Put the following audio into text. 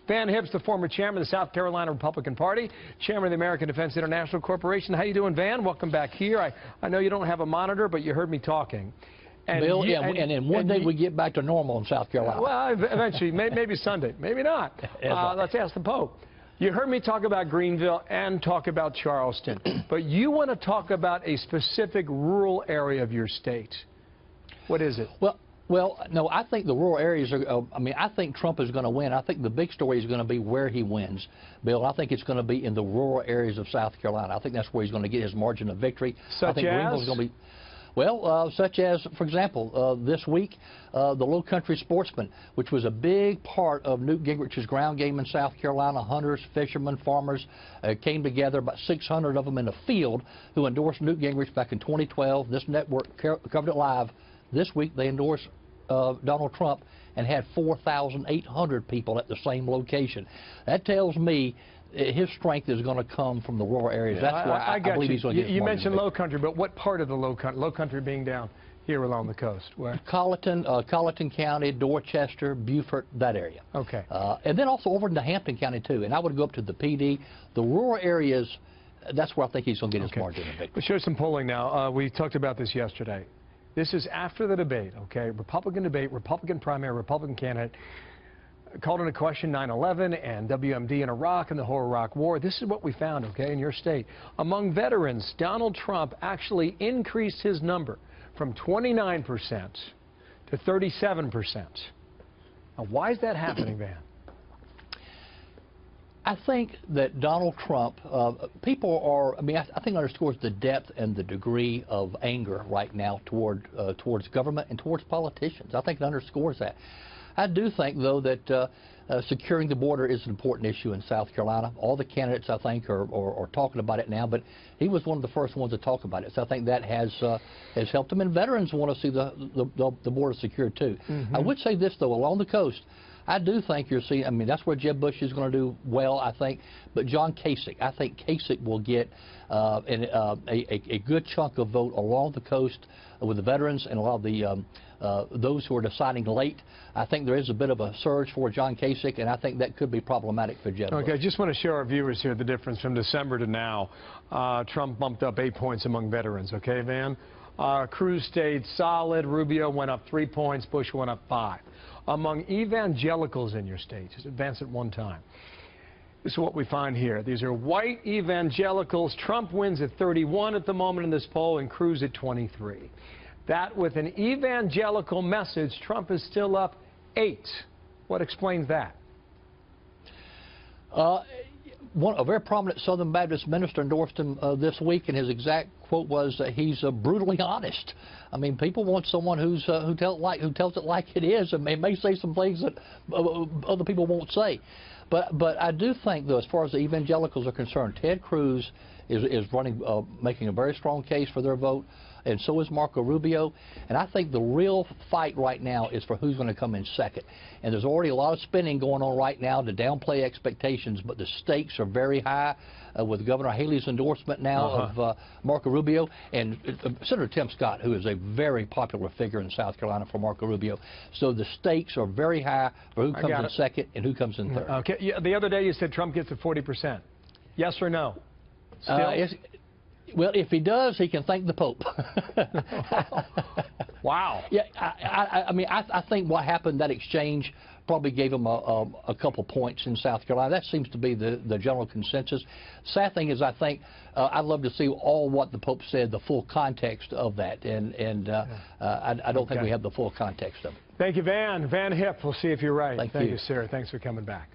Van Hips, the former chairman of the South Carolina Republican Party, chairman of the American Defense International Corporation. How you doing, Van? Welcome back here. I know you don't have a monitor, but you heard me talking. And Bill, and then one day we get back to normal in South Carolina. Well, eventually, maybe Sunday, maybe not. Let's ask the Pope. You heard me talk about Greenville and talk about Charleston, but you want to talk about a specific rural area of your state. What is it? Well, no, I think the rural areas are, I think Trump is going to win. I think the big story is going to be where he wins, Bill. I think it's going to be in the rural areas of South Carolina. I think that's where he's going to get his margin of victory. Such I think Greenville's going to be, well, such as, for example, this week, the Low Country Sportsman, which was a big part of Newt Gingrich's ground game in South Carolina. Hunters, fishermen, farmers came together, about 600 of them in a field, who endorsed Newt Gingrich back in 2012. This network covered it live. This week they endorsed Donald Trump and had 4,800 people at the same location. That tells me his strength is going to come from the rural areas. That's why I believe he's going to get his You mentioned Low Country, but what part of the Low Country? Low Country being down here along the coast. Where? Colleton County, Dorchester, Beaufort, that area. Okay. And then also over into Hampton County too. And I would go up to the PD. The rural areas, that's where I think he's going to get his margin of victory. We'll show some polling now. We talked about this yesterday. This is after the debate, okay? Republican debate, Republican primary, Republican candidate called into question 9/11 and WMD in Iraq and the whole Iraq war. This is what we found, okay, in your state. Among veterans, Donald Trump actually increased his number from 29% to 37%. Now, why is that happening, Van? I think that Donald Trump, people are, I think underscores the depth and the degree of anger right now towards government and towards politicians. I think it underscores that. I do think, though, that securing the border is an important issue in South Carolina. All the candidates, I think, are talking about it now, but he was one of the first ones to talk about it. So I think that has helped him, and veterans want to see the border secured, too. I would say this, though, along the coast, I do think you're seeing, that's where Jeb Bush is going to do well, I think. But John Kasich, I think Kasich will get a good chunk of vote along the coast with the veterans and a lot of the those who are deciding late. I think there is a bit of a surge for John Kasich, and I think that could be problematic for Jeb Bush. Okay, I just want to show our viewers here the difference from December to now. Trump bumped up 8 points among veterans, okay, Van? Cruz stayed solid. Rubio went up 3 points. Bush went up 5. Among evangelicals in your state, just advance it one time. This is what we find here. These are white evangelicals. Trump wins at 31 at the moment in this poll and Cruz at 23. That with an evangelical message, Trump is still up 8. What explains that? A very prominent Southern Baptist minister endorsed him this week, and his exact quote was, he's brutally honest. People want someone who tells it like it is, and may say some things that other people won't say. But I do think, though, as far as the evangelicals are concerned, Ted Cruz is running, making a very strong case for their vote, and so is Marco Rubio. And I think the real fight right now is for who's going to come in second. And there's already a lot of spinning going on right now to downplay expectations, but the stakes are very high with Governor Haley's endorsement now of Marco Rubio, and Senator Tim Scott, who is a very popular figure in South Carolina for Marco Rubio. So the stakes are very high for who comes in second and who comes in third. Okay. Yeah, the other day you said Trump gets to 40%. Yes or no? Well, if he does, he can thank the Pope. Wow. Yeah, I think what happened, that exchange probably gave him a couple points in South Carolina. That seems to be the general consensus. Sad thing is, I think I'd love to see all what the Pope said, the full context of that, and I don't think we have the full context of it. Thank you, Van. Van Hipp. We'll see if you're right. Thank you, sir. Thanks for coming back.